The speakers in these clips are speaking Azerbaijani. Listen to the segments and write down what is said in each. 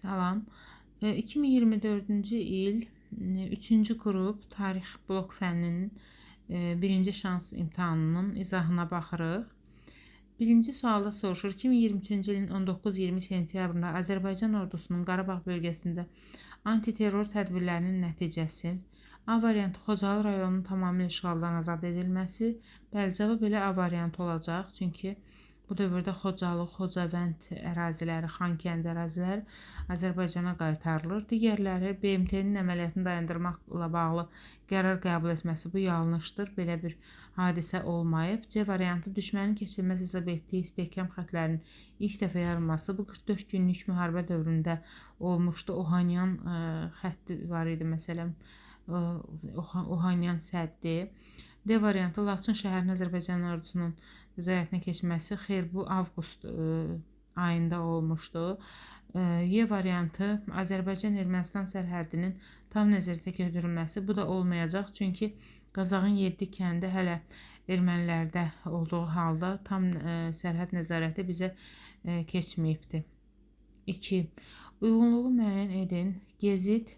Salam. 2024-cü il 3-cü qrup tarix blok fənninin birinci şans imtahanının izahına baxırıq. Birinci sualda soruşur, 2023-cü ilin 19-20 sentyabrında Azərbaycan ordusunun Qarabağ bölgəsində antiterror tədbirlərinin nəticəsi. A variantı Xocalı rayonunun tamamilə işğaldan azad edilməsi. Bəli, cavab elə A variantı olacaq. Çünki bu dövrdə Xocalı, Xocavənd əraziləri, Xankəndi əraziləri Azərbaycana qaytarılır. Digərləri BMT-nin əməliyyatını dayandırmaqla bağlı qərar qəbul etməsi bu yanlışdır. Belə bir hadisə olmayıb. C variantı düşmənin keçilməz hesab etdiyi istehkam xətlərinin ilk dəfə yarılması bu 44 günlük müharibə dövründə olmuşdu. Ohanyan xətti var idi məsələn. Ohanyan səddi. D variantı Laçın şəhərinin Azərbaycan ordusunun nəzarətinə keçməsi xeyr bu avqust ayında olmuşdu. Y variantı Azərbaycan-Ermənistan sərhədinin tam nəzarətə götürülməsi bu da olmayacaq. Çünki Qazaxın 7 kəndi hələ ermənilərdə olduğu halda tam sərhəd nəzarəti bizə keçməyibdir. 2. Uyğunluğu müəyyən edin. Gezid,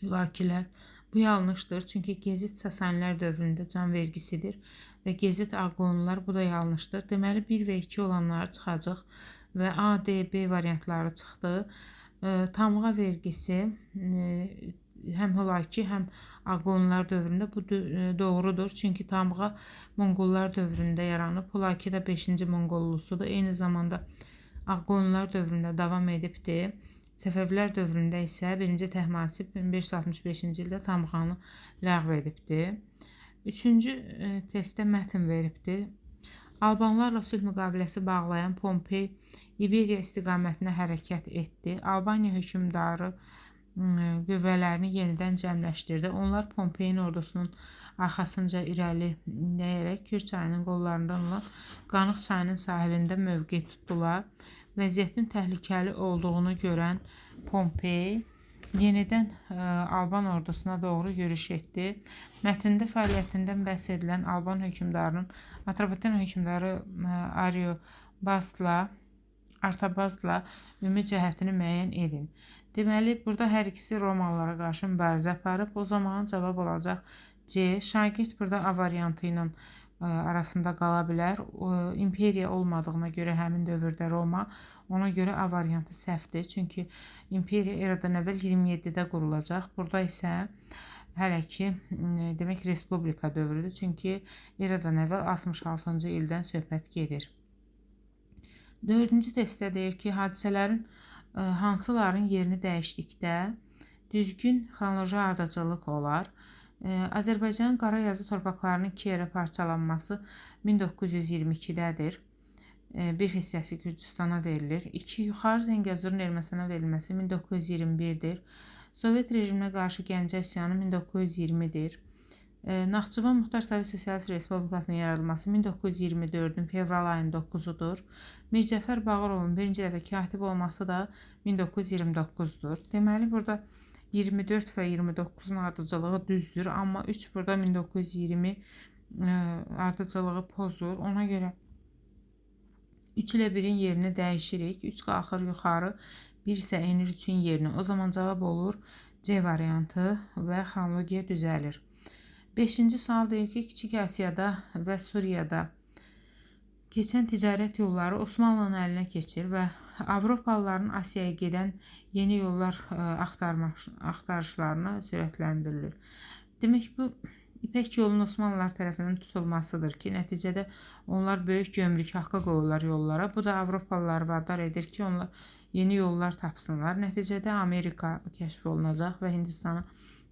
Hülakilər. Bu yanlışdır. Çünki Gezid Sasanilər dövründə can vergisidir və Gezid Ağqonlular bu da yanlışdır. Deməli 1 və 2 olanları çıxacaq və A, D, B variantları çıxdı. Tamğa vergisi həm Hülaki, həm Ağqonlular dövründə bu doğrudur. Çünki Tamğa Monqollar dövründə yaranıb. Hülaki da 5-ci Monqollusudur. Eyni zamanda Ağqonlular dövründə davam edibdir. Səfəvilər dövründə isə 1-ci Təhmasib 1565-ci ildə Tamğanı ləğv edibdir. 3-cü testdə mətn veribdir. Albanlarla sülh müqaviləsi bağlayan Pompey İberiya istiqamətinə hərəkət etdi. Albaniya hökmdarı qüvvələrini yenidən cəmləşdirdi. Onlar Pompeyin ordusunun arxasınca irəliləyərək Kür çayının qollarından olan Qanıq çayının sahilində mövqe tutdular. Vəziyyətin təhlükəli olduğunu görən Pompey yenidən Alban ordusuna doğru yürüş etdi. Mətndə fəaliyyətindən bəhs edilən Alban hökmdarının Atropatena hökmdarı Artabazla ümumi cəhətini müəyyən edin. Deməli, burada hər ikisi Romalılara qarşı mübarizə aparıb. O zaman cavab olacaq C. Şagird burada A variantı ilə arasında qala bilər. İmperiya olmadığına görə həmin dövrdə Roma, ona görə A variantı səhvdir. Çünki İmperiya eradan əvvəl 27-də qurulacaq. Burada isə hələ ki demək Respublika dövrüdür. Çünki eradan əvvəl 66-cı ildən söhbət gedir. 4-cü testdə deyir ki, hadisələrin hansıların yerini dəyişdikdə düzgün xronoloji ardıcıllıq olar. Azərbaycanın Qarayazı torpaqlarının 2 yerə parçalanması 1922-dədir. Bir hissəsi Gürcüstana verilir. 2. Yuxarı Zəngəzurun Ermənistana verilməsi 1921-dir. Sovet rejiminə qarşı Gəncə üsyanı 1920-dir. Naxçıvan Muxtar Sovet Sosialist Respublikasının yaradılması 1924-ün fevral ayının 9-udur. Mircəfər Bağırovun birinci dəfə katib olması da 1929-dur. Deməli, burada 24 və 29-un ardıcılığı düzdür, amma 3 burada 1920 ardıcılığı pozur. Ona görə 3 ilə 1-in yerini dəyişirik. 3 qalxır yuxarı, 1 isə enir 3-ün yerini. O zaman cavab olur C variantı və xronologiya düzəlir. 5-ci sual deyir ki, Kiçik Asiyada və Suriyada keçən ticarət yolları Osmanlının əlinə keçir və Avropalıların Asiyaya gedən yeni yollar axtarışlarını sürətləndirir. Demək, bu İpək yolunun Osmanlılar tərəfindən tutulmasıdır ki, nəticədə onlar böyük gömrük haqqı qoyurlar yollara. Bu da Avropalıları vadar edir ki, onlar yeni yollar tapsınlar. Nəticədə Amerika kəşf olunacaq və Hindistana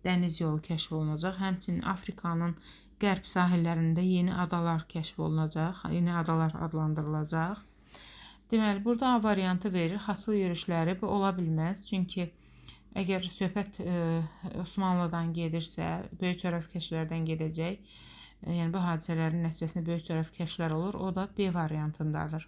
dəniz yolu kəşf olunacaq. Həmçinin Afrikanın qərb sahillərində yeni adalar kəşf olunacaq, yeni adalar adlandırılacaq. Deməli, burada A variantı verir. Xaçlı yürüşləri bu ola bilməz. Çünki əgər söhbət Osmanlıdan gedirsə, böyük coğrafikeşlərdən gedəcək. Yəni, bu hadisələrin nəticəsində böyük coğrafikeşlər olur. O da B variantındadır.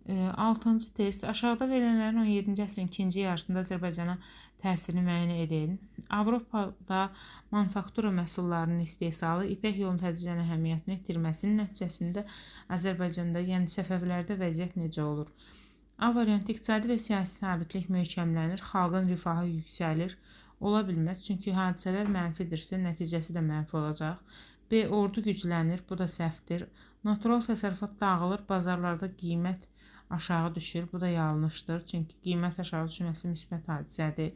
6-cı test. Aşağıda verilənlərin 17-ci əsrin ikinci yarısında Azərbaycana təsirini müəyyən edin. Avropada manufaktura məhsullarının istehsalı İpək yolunun tədricən əhəmiyyətini itirməsinin nəticəsində Azərbaycanda, yəni Səfəvilərdə vəziyyət necə olur? A variantı iqtisadi və siyasi sabitlik möhkəmlənir, xalqın rifahı yüksəlir. Ola bilməz, çünki hadisələr mənfidirsə, nəticəsi də mənfi olacaq. B. Ordu güclənir, bu da səhvdir. Natural təsərrüfat dağılır, bazarlarda qiymət aşağı düşür, bu da yanlışdır. Çünki qiymət aşağı düşməsi müsbət hadisədir.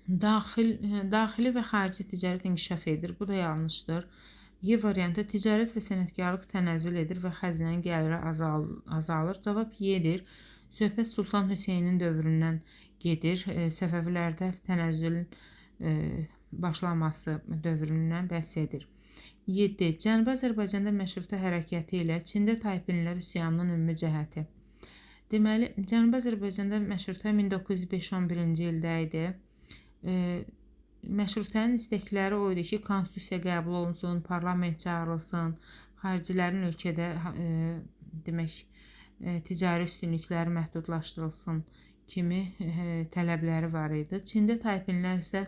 Daxili və xarici ticarət inkişaf edir. Bu da yanlışdır. Y variantı ticarət və sənətkarlıq tənəzzül edir və xəzinənin gəliri azalır. Cavab Y-dir. Söhbət Sultan Hüseynin dövründən gedir. Səfəvilərdə tənəzzülün başlaması dövründən bəhs edir. 7. Cənubi Azərbaycanda məşrutə hərəkəti ilə Çində taypinlər üsyanının ümumi cəhəti. Deməli, Cənubi Azərbaycanda məşrutə 1905-11-ci ildə idi. Məşrutənin istəkləri o idi ki, konstitusiya qəbul olunsun, parlament çağırılsın, xaricilərin ölkədə ticari üstünlükləri məhdudlaşdırılsın kimi tələbləri var idi. Çində taypinlər isə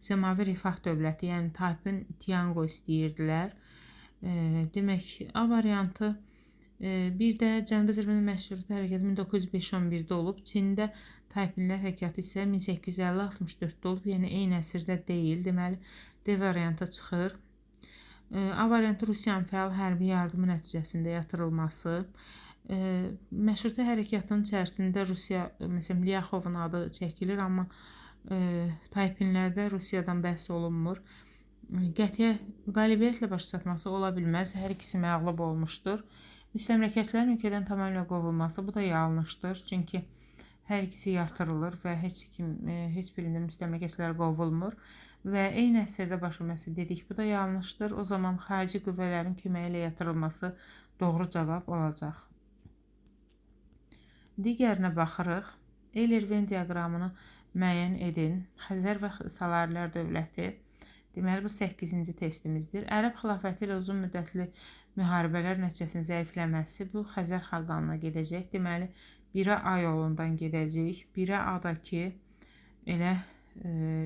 səmavi rifah dövləti, yəni taypin tiango istəyirdilər. Demək, A variantı. Bir də Cənubi Azərbaycan məşrutə hərəkəti 1905-11-də olub. Çində taypinlər hərəkatı isə 1850-64-də olub, yəni eyni əsrdə deyil. Deməli, D variantı çıxır. A variantı Rusiyanın fəal hərbi yardımı nəticəsində yatırılması. Məşrutə hərəkatının içərisində Rusiya, məsələn, Lyaxovun adı çəkilir, amma taypinlərdə Rusiyadan bəhs olunmur. Qətiyə qalibiyyətlə başa çatması ola bilməz, hər ikisi məğlub olmuşdur. Müstəmləkəçilərin ölkədən tamamilə qovulması, bu da yanlışdır. Çünki hər ikisi yatırılır və heç birində müstəmləkəçilər qovulmur və eyni əsrdə baş verməsi dedik, bu da yanlışdır. O zaman xarici qüvvələrin köməyi ilə yatırılması doğru cavab olacaq. Digərinə baxırıq. Eyler-Venn diaqramını müəyyən edin. Xəzər və Salarilər dövləti. Deməli, bu 8-ci testimizdir. Ərəb xilafəti ilə uzun müddətli müharibələr nəticəsinin zəifləməsi bu Xəzər xaqanına gedəcək. Deməli, 1-ə A yolundan gedəcək. 1-ə A-dakı elə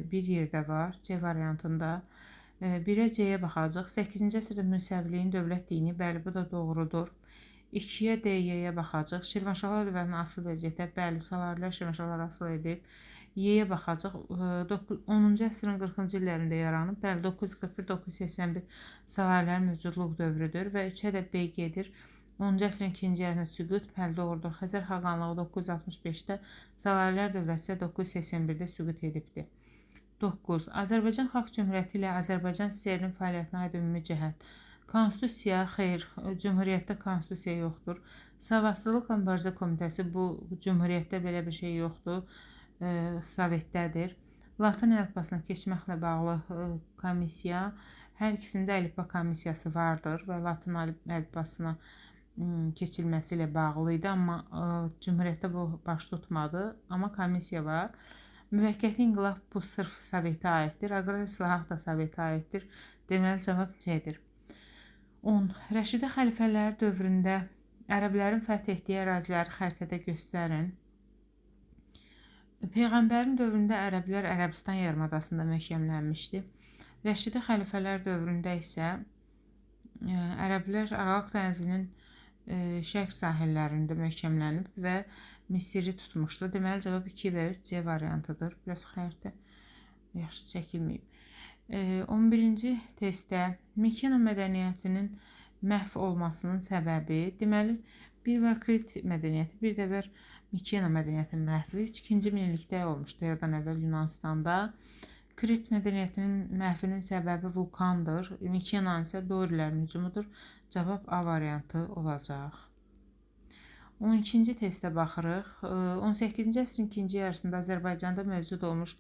bir yerdə var, C variantında. 1-ə C-yə baxacaq. 8-ci əsrdə Müsəviliyin dövlət dini, bəli, bu da doğrudur. 2-yə D-yə baxacaq. Şirvanşahlar dövlətinin asıl vəziyyətə, bəli, Salarilər Şirvanşahlar asıl edib. Y-yə baxacaq. 10-cu əsrin 40-cı illərində yaranıb. Bəli, 941-981 Salarilər mövcudluq dövrüdür və 3-ə də B gedir. 10-cu əsrin 2-ci yarısında süqut, bəli, doğrudur. Xəzər xaqanlığı 965-də, Salarilər dövləti isə 981-də süqut edibdir. 9. Azərbaycan Xalq Cümhuriyyəti ilə Azərbaycan SSR-nin fəaliyyətinə aid ümumi cəhət. Konstitusiya, xeyr, Cümhuriyyətdə konstitusiya yoxdur. Savadsızlıq mübarizə komitəsi, bu Cümhuriyyətdə belə bir şey yoxdur. Sovetdədir. Latın əlifbasına keçməklə bağlı komissiya, hər ikisində əlifba komissiyası vardır və Latın əlifbasına keçilməsi ilə bağlı idi, amma Cümhuriyyətdə bu baş tutmadı, amma komissiya var. Müvəqqəti inqilab bu sırf Sovetə aiddir, aqrar islahat da Sovetə aiddir. Deməli, cavab C-dir. 10. Rəşidi xəlifələr dövründə ərəblərin fəth etdiyi əraziləri xəritədə göstərin. Peyğəmbərin dövründə ərəblər Ərəbistan yarımadasında möhkəmlənmişdi. Rəşidi xəlifələr dövründə isə ərəblər Aralıq dənizinin şərq sahillərində möhkəmlənib və Misiri tutmuşdu. Deməli, cavab 2 və 3 C variantıdır. Biraz xəritə yaxşı çəkilməyib. 11-ci testdə Mikena mədəniyyətinin məhv olmasının səbəbi, deməli, bir var Krit mədəniyyəti, bir də var Mikena mədəniyyətinin məhvi 2-ci minillikdə olmuşdu eradan əvvəl Yunanistanda. Krit mədəniyyətinin məhvinin səbəbi vulkandır. Mikenanın isə Dorilərin hücumudur. Cavab A variantı olacaq. 12-ci testə baxırıq. 18-ci əsrin ikinci yarısında Azərbaycanda mövcud olmuş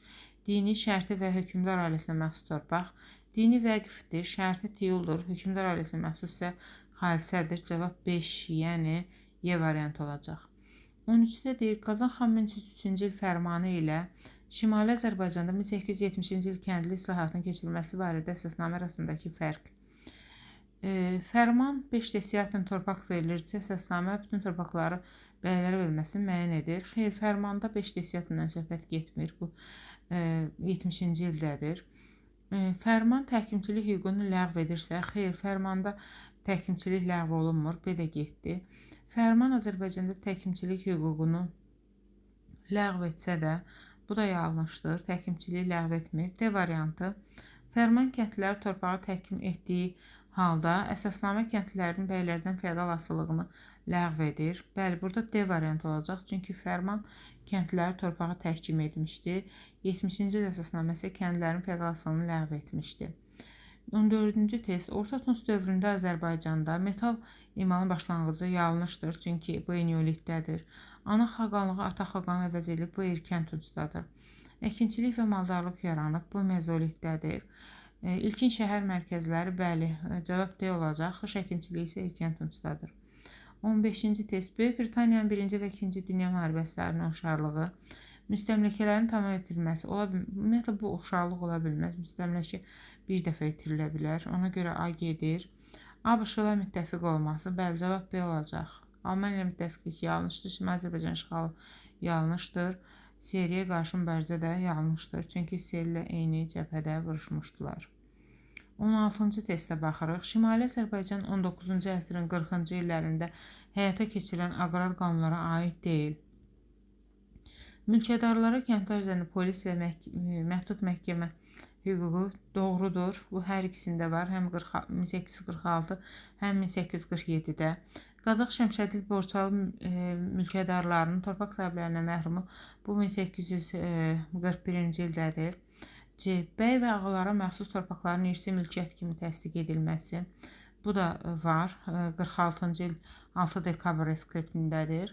dini, şərti və hökmdar ailəsinə məxsus torpaq. Dini vəqfdir, şərti tiyuldur, hökmdar ailəsinə məxsus isə xalisədir. Cavab 5, yəni Y variantı olacaq. 13-də deyir, Qazan xan 1303-cü il fərmanı ilə Şimali Azərbaycanda 1870-ci il kəndli islahatının keçirilməsi barədə əsasnamə arasındakı fərq. Fərman 5 desiatın torpaq verilirsə, əsasnamə bütün torpaqları bəylərə verilməsini müəyyən edir. Xeyr, fərmanda 5 desiatından söhbət getmir, bu 70-ci ildədir. Fərman təhkimçilik hüququnu ləğv edirsə, xeyr, fərmanda təhkimçilik ləğv olunmur, B də getdi. Fərman Azərbaycanda təhkimçilik hüququnu ləğv etsə də, bu da yanlışdır. Təhkimçiliyi ləğv etmir. D variantı. Fərman kəndliləri torpağı təhkim etdiyi halda əsasnamə kəndlilərin bəylərdən feodal asılılığını ləğv edir. Bəli, burada D variantı olacaq. Çünki fərman kəndliləri torpağı təhkim etmişdi. 70-ci il əsasnaməsi kəndlilərin feodal asılılığını ləğv etmişdi. 14-cü test. Orta Tunc dövründə Azərbaycanda metal imalının başlanğıcı yanlışdır, çünki bu eneolitdədir. Ana xaqanlığı ata xaqanı əvəz edilib, bu erkən Tuncdadır. Əkinçilik və maldarlıq yaranıb, bu mezolitdədir. İlkin şəhər mərkəzləri, bəli, cavab D olacaq. Xış əkinçiliyi isə erkən Tuncdadır. 15-ci test. Böyük Britaniyanın 1-ci və 2-ci Dünya müharibəsilərinin oxşarlığı, müstəmləkələrin tamam itirilməsi ola bilməz. Ümumiyyətlə, bu oxşarlıq ola bilməz. Müstəmləkə bir dəfə itirilə bilər. Ona görə A gedir. ABŞ-la müttəfiq olması, bəli, cavab B olacaq. Almaniya müttəfiqlik yanlışdır. Şimali Azərbaycan işğalı yanlışdır. Seriyə qarşı mübarizə də yanlışdır. Çünki Serlə eyni cəbhədə vuruşmuşdular. 16-cı testə baxırıq. Şimali Azərbaycan 19-cu əsrin 40-cı illərində həyata keçirilən aqrar qanunlara aid deyil. Mülkədarlara kəndlər üzərində polis və məhdud məhkəmə hüququ doğrudur. Bu hər ikisində var. Həm 1846, həm 1847-də. Qazax Şəmşədil Borçalı mülkədarlarının torpaq sahiblərinə məhrumu bu 1841-ci ildədir. C. Bəy və ağalara məxsus torpaqların irsi mülkiyyət kimi təsdiq edilməsi. Bu da var. 46-cı il 6 dekabr reskriptindədir.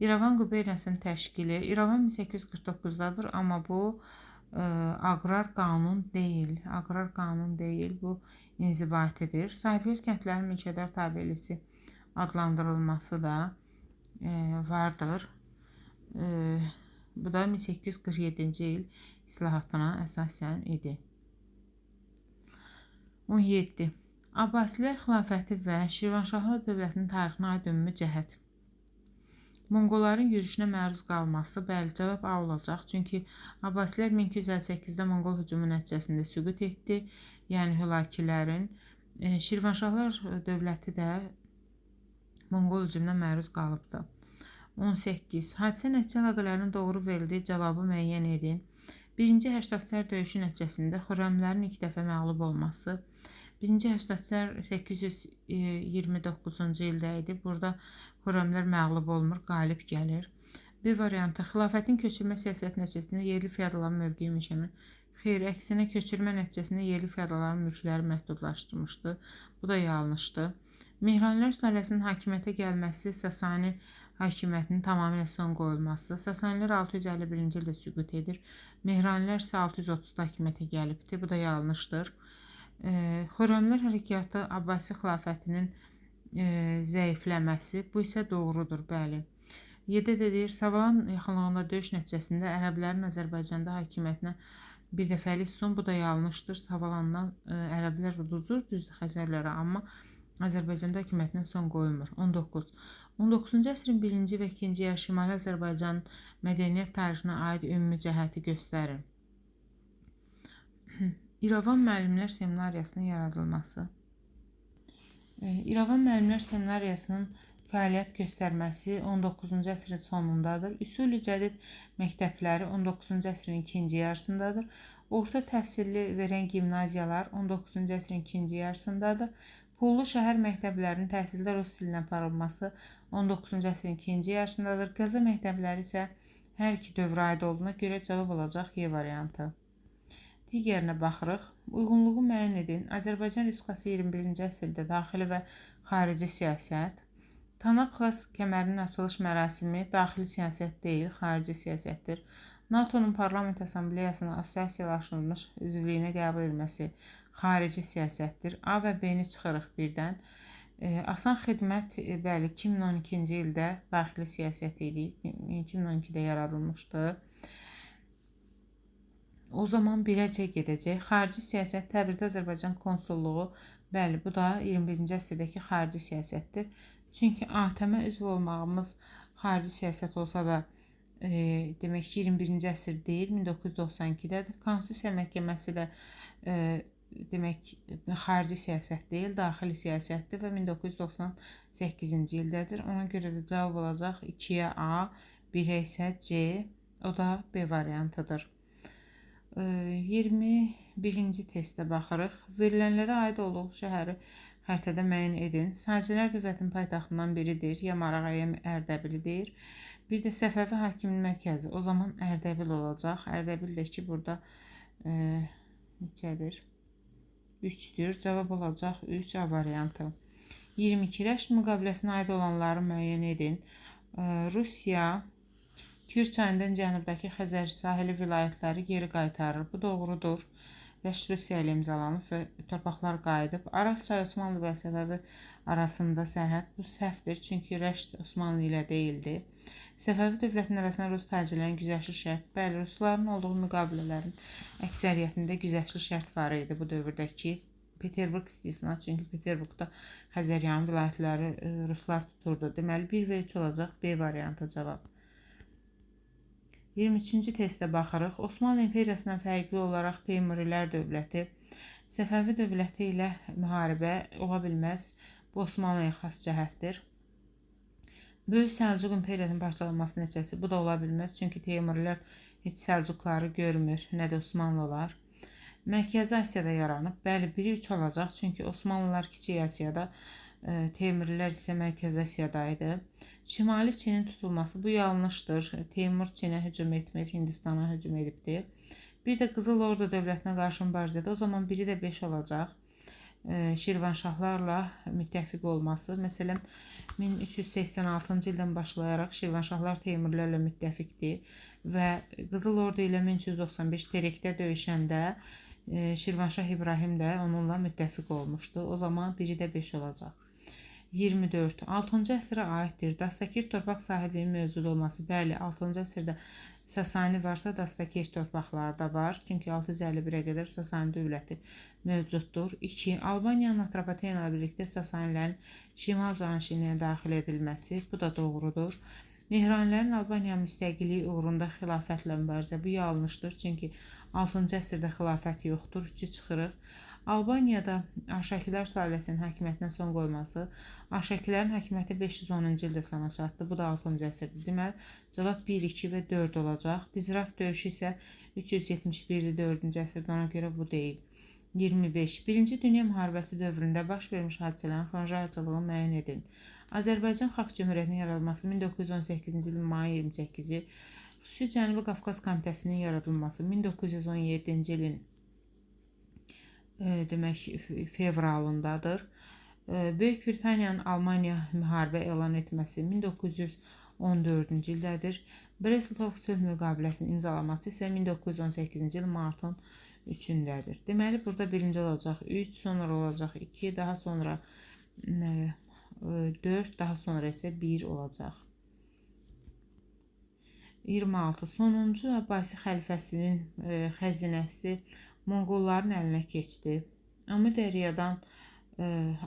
İrəvan quberniyasının təşkili. İrəvan 1849-dadır, amma bu aqrar qanun deyil. Aqrar qanun deyil, bu inzibatidir. Sahiblər kəndlərin mülkədar tabelisi adlandırılması da vardır. Bu da 1847-ci il islahatına əsasən idi. 17. Abbasilər xilafəti və Şirvanşahlar dövlətinin tarixinə aid ümumi cəhət. Monqolların yürüşünə məruz qalması, bəli, cavab A olacaq. Çünki Abbasilər 1258-də Monqol hücumu nəticəsində süqut etdi, yəni Hülakilərin. Şirvanşahlar dövləti də Monqol hücumuna məruz qalıbdı. 18. Hadisə nəticə əlaqələrinin doğru verildiyi cavabı müəyyən edin. 1-ci Həştadsər döyüşü nəticəsində Xürrəmlərin ilk dəfə məğlub olması. 1-ci Həştadsər 829-cu ildə idi. Burada Xürrəmlər məğlub olmur, qalib gəlir. B variantı. Xilafətin köçürmə siyasəti nəticəsində yerli feodalların mövqeyi müşəmil. Xeyr, əksinə köçürmə nəticəsində yerli feodalların mülkləri məhdudlaşdırmışdı. Bu da yanlışdır. Mehranilər sülaləsinin hakimiyyətə gəlməsi, Sasani hakimiyyətinin tamamilə son qoyulması. Sasanilər 651-ci ildə süqut edir. Mehranilər isə 630-da hakimiyyətə gəlibdir. Bu da yanlışdır. Xürrəmlər hərəkatı Abbasi xilafətinin zəifləməsi. Bu isə doğrudur, bəli. 7 deyir, Savalan yaxınlığında döyüş nəticəsində ərəblərin Azərbaycanda hakimiyyətinə bir dəfəlik son. Bu da yanlışdır. Savalandan ərəblər uduzur, düzdür Xəzərlərə, amma Azərbaycanda hakimiyyətinə son qoyulmur. 19. 19-cu əsrin 1-ci və 2-ci yarı Şimali Azərbaycanın mədəniyyət tarixinə aid ümumi cəhəti göstərin. İrəvan müəllimlər seminariyasının yaradılması. İrəvan müəllimlər seminariyasının fəaliyyət göstərməsi 19-cu əsrin sonundadır. Üsul-i Cədid məktəbləri 19-cu əsrin ikinci yarısındadır. Orta təhsilli verən gimnaziyalar 19-cu əsrin ikinci yarısındadır. Pullu şəhər məktəblərinin təhsildə rus dilinə aparılması 19-cu əsrin ikinci yarısındadır. Qəza məktəbləri isə hər iki dövrə aid olduğuna görə cavab olacaq Y variantı. Digərinə baxırıq. Uyğunluğu müəyyən edin. Azərbaycan Respublikası 21-ci əsrdə daxili və xarici siyasət. Tanap-Xas kəmərinin açılış mərasimi daxili siyasət deyil, xarici siyasətdir. NATO-nun Parlament Assambleyasına assosiasiyalaşdırılmış üzvlüyünə qəbul edilməsi xarici siyasətdir. A və B-ni çıxırıq birdən. Asan xidmət, bəli, 2012-ci ildə daxili siyasət idi. 2012-də yaradılmışdı. O zaman 1-ə gedəcək. Xarici siyasət, Təbrizdə Azərbaycan konsulluğu, bəli, bu da 21-ci əsrdəki xarici siyasətdir. Çünki ATƏM-ə üzv olmağımız xarici siyasət olsa da, demək ki, 21-ci əsr deyil, 1992-dədir. Konstitusiya məhkəməsi də demək xarici siyasət deyil, daxili siyasətdir və 1998-ci ildədir. Ona görə də cavab olacaq 2-yə A, 1-ə isə C, o da B variantıdır. 21-ci testə baxırıq. Verilənlərə aid olduğu şəhəri xəritədə müəyyən edin. Sacilər dövlətinin paytaxtından biridir. Ya Marağa, ya Ərdəbilidir. Bir də Səfəvi hakiminin mərkəzi. O zaman Ərdəbil olacaq. Ərdəbil də ki, burada neçədir? 3-dür. Cavab olacaq 3 A variantı. 22. Rəşd müqaviləsinə aid olanları müəyyən edin. Rusiya Kür çayından cənubdakı Xəzər sahili vilayətləri geri qaytarır. Bu doğrudur. Rəşd Rusiya ilə imzalanıb və torpaqlar qayıdıb. Araz çayı Osmanlı və Səfəvi arasında sərhəd. Bu səhvdir, çünki Rəşd Osmanlı ilə deyildi. Səfəvi dövlətinin arasında rus tacirlərin güzəşli şərt. Bəli, rusların olduğu müqavilələrin əksəriyyətində güzəşli şərt var idi bu dövrdəki. Peterburq istisna, çünki Peterburqda Xəzəryanı vilayətləri ruslar tuturdu. Deməli, 1 və 3 olacaq B variantı cavab. 23-cü testə baxırıq. Osmanlı İmperiyasından fərqli olaraq Teymurilər dövləti Səfəvi dövləti ilə müharibə ola bilməz. Bu Osmanlıya xas cəhətdir. Böyük Səlcuq İmperiyasının parçalanması nəticəsi bu da ola bilməz. Çünki Teymurilər heç Səlcuqları görmür, nə də Osmanlılar. Mərkəzi Asiyada yaranıb. Bəli, 1-i 3 olacaq. Çünki Osmanlılar Kiçik Asiyada, Teymurilər isə Mərkəzi Asiyada idi. Şimali Çinin tutulması bu yanlışdır. Teymur Çinə hücum etmir, Hindistana hücum edibdir. Bir də Qızıl Ordu dövlətinə qarşı mübarizədə, o zaman 1-i də 5 olacaq. Şirvanşahlarla müttəfiq olması. Məsələn, 1386-cı ildən başlayaraq Şirvanşahlar Teymurlərlə müttəfiqdir və Qızıl Ordu ilə 1395 Terekdə döyüşəndə Şirvanşah İbrahim də onunla müttəfiq olmuşdu. O zaman 1-i də 5 olacaq. 24. 6-cı əsrə aiddir. Dastakir torpaq sahibliyinin mövcud olması. Bəli, 6-cı əsrdə Sasani varsa, Dastakir torpaqları da var. Çünki 651-ə qədər Sasani dövləti mövcuddur. 2. Albaniyanın Atropatena ilə birlikdə Sasanilərin şimal canişinliyə daxil edilməsi. Bu da doğrudur. Mehranilərin Albaniya müstəqilliyi uğrunda xilafətlə mübarizə. Bu yanlışdır. Çünki 6-cı əsrdə xilafət yoxdur. 3-ü çıxırıq. Albaniyada Arşakilər sülaləsinin hakimiyyətinə son qoyması. Arşakilərin hakimiyyəti 510-cu ildə sona çatdı. Bu da 6-cı əsrdir. Deməli, cavab 1, 2 və 4 olacaq. Dizraf döyüşü isə 371-dir 4-cü əsrdə, ona görə bu deyil. 25. 1-ci Dünya müharibəsi dövründə baş vermiş hadisələrin xronolojiyacılığını müəyyən edin. Azərbaycan Xalq Cümhuriyyətinin yaradılması 1918-ci ilin mayı 28-i, Xüsusi Cənubi Qafqaz Komitəsinin yaradılması 1917-ci ilin demək fevralındadır. Böyük Britaniyanın Almaniya müharibə elan etməsi 1914-cü ildədir. Breslov sülh müqaviləsinin imzalaması isə 1918-ci il martın 3-ündədir. Deməli, burada birinci olacaq 3, sonra olacaq 2, daha sonra 4, daha sonra isə 1 olacaq. 26. Sonuncu Abbasi xəlifəsinin xəzinəsi Monqolların əlinə keçdi. Amudəriyadan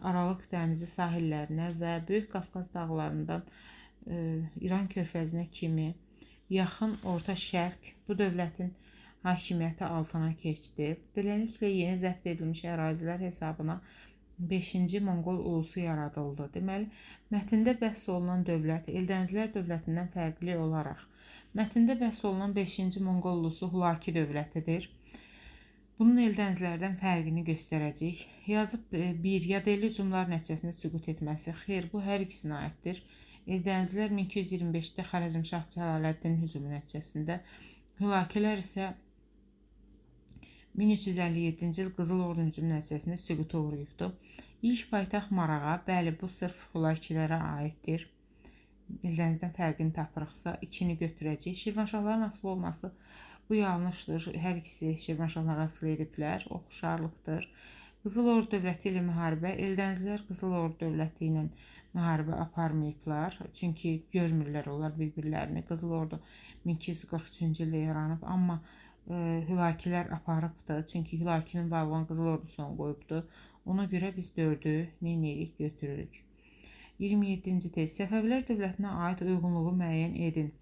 Aralıq dənizi sahillərinə və Böyük Qafqaz dağlarından İran körfəzinə kimi yaxın Orta Şərq bu dövlətin hakimiyyəti altına keçdi. Beləliklə, yeni zəbt edilmiş ərazilər hesabına 5-ci Monqol ulusu yaradıldı. Deməli, mətndə bəhs olunan dövlət Eldənizlər dövlətindən fərqli olaraq, mətndə bəhs olunan 5-ci Monqol ulusu Hulaki dövlətidir. Bunun Eldənizlərdən fərqini göstərəcək. Yazıb 1. Yadelli hücumlar nəticəsində süqut etməsi. Xeyr, bu hər ikisinə aiddir. Eldənizlər 1225-də Xarəzmşah Cəlaləddin hücumu nəticəsində, Hulakilər isə 1357-ci il Qızıl Ordu hücumu nəticəsində süquta uğrayıbdır. İlk paytaxt Marağa, bəli, bu sırf Hulakilərə aiddir. Eldənizdən fərqini tapırıqsa 2-ni götürəcək. Şirvanşahların asılı olması bu yanlışdır. Hər ikisi Şirvanşahlar asılı ediblər. Oxşarlıqdır. Qızıl Ordu dövləti ilə müharibə. Eldənizlər Qızıl Ordu dövləti ilə müharibə aparmayıblar. Çünki görmürlər onlar bir-birlərini. Qızıl Ordu 1243-cü ildə yaranıb. Amma Hülakilər aparıbdır. Çünki Hülakinin varlığını Qızıl Ordu son qoyubdur. Ona görə biz 4-ü neyləyirik, götürürük. 27-ci test. Səfəvilər dövlətinə aid uyğunluğu müəyyən edin.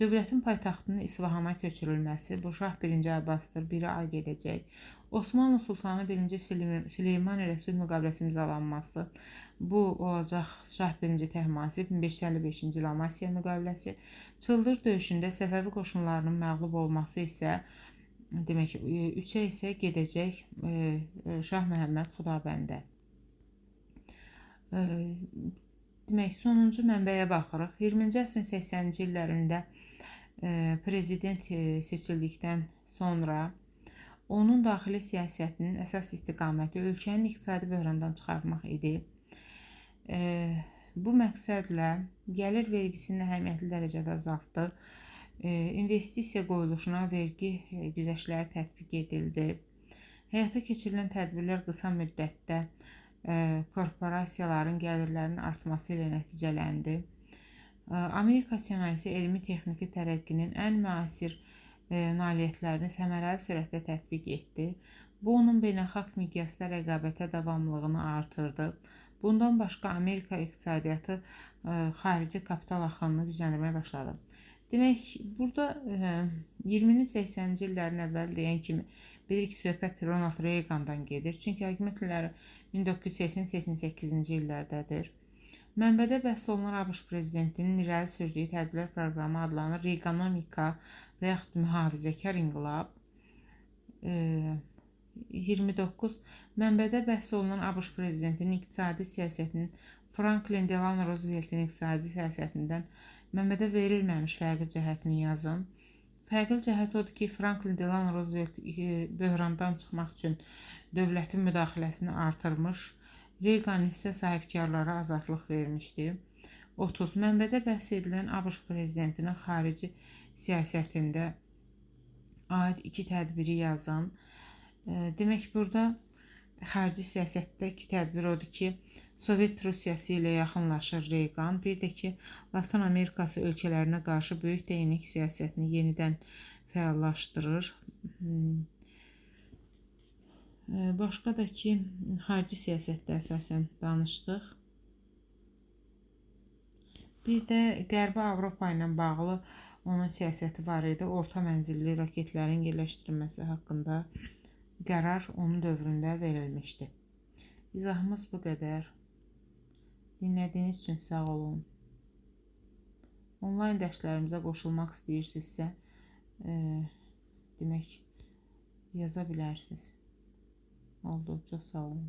Dövlətin paytaxtının İsfahana köçürülməsi, bu Şah 1-ci Abbasdır, 1 ay gedəcək. Osmanlı Sultanı 1-ci Süleyman ilə sülh müqaviləsi imzalanması, bu olacaq Şah 1-ci Təhmasib 1555-ci il Amasya müqaviləsi. Çıldır döyüşündə Səfəvi qoşunlarının məğlub olması isə demək 3-ə isə gedəcək Şah Məhəmməd Xudabəndə. Demək, sonuncu mənbəyə baxırıq. 20-ci əsrin 80-ci illərində prezident seçildikdən sonra onun daxili siyasətinin əsas istiqaməti ölkənin iqtisadi böhrandan çıxartmaq idi. Bu məqsədlə gəlir vergisini əhəmiyyətli dərəcədə azaltdı. İnvestisiya qoyuluşuna vergi güzəştləri tətbiq edildi. Həyata keçirilən tədbirlər qısa müddətdə korporasiyaların gəlirlərinin artması ilə nəticələndi. Amerika sənayesi elmi-texniki tərəqqinin ən müasir nailiyyətlərini səmərəli sürətlə tətbiq etdi. Bu, onun beynəlxalq miqyasda rəqabətə davamlılığını artırdı. Bundan başqa Amerika iqtisadiyyatı xarici kapital axınını gücləndirməyə başladı. Demək, burada 20-ci 80-ci illərin əvvəl deyən kimi bilirik ki, söhbət Ronald Reagandan gedir. Çünki hakimiyyət illəri 1980-88-ci illərdədir. Mənbədə bəhs olunan ABŞ prezidentinin irəli sürdüyü tədbirlər proqramı adlanır Reaganomika və yaxud mühafizəkar inqilab. 29. Mənbədə bəhs olunan ABŞ prezidentinin iqtisadi siyasətinin Franklin Delano Rooseveltin iqtisadi siyasətindən mənbədə verilməmiş fərqli cəhətini yazın. Fərqli cəhət odur ki, Franklin Delano Roosevelt böhrandan çıxmaq üçün dövlətin müdaxiləsini artırmış, Reagan isə sahibkarlara azadlıq vermişdi. 30. Mənbədə bəhs edilən ABŞ prezidentinin xarici siyasətində aid 2 tədbiri yazın. Demək, burada xarici siyasətdə 2 tədbir odur ki, Sovet Rusiyası ilə yaxınlaşır Reagan, bir də ki, Latin Amerikası ölkələrinə qarşı böyük dəynək siyasətini yenidən fəallaşdırır. Başqa da ki, xarici siyasətdə əsasən danışdıq. Bir də Qərbi Avropa ilə bağlı onun siyasəti var idi. Orta mənzilli raketlərin yerləşdirilməsi haqqında qərar onun dövründə verilmişdi. İzahımız bu qədər. Dinlədiyiniz üçün sağ olun. Onlayn dərslərimizə qoşulmaq istəyirsinizsə, demək, yaza bilərsiniz. Oldu, çox sağ olun.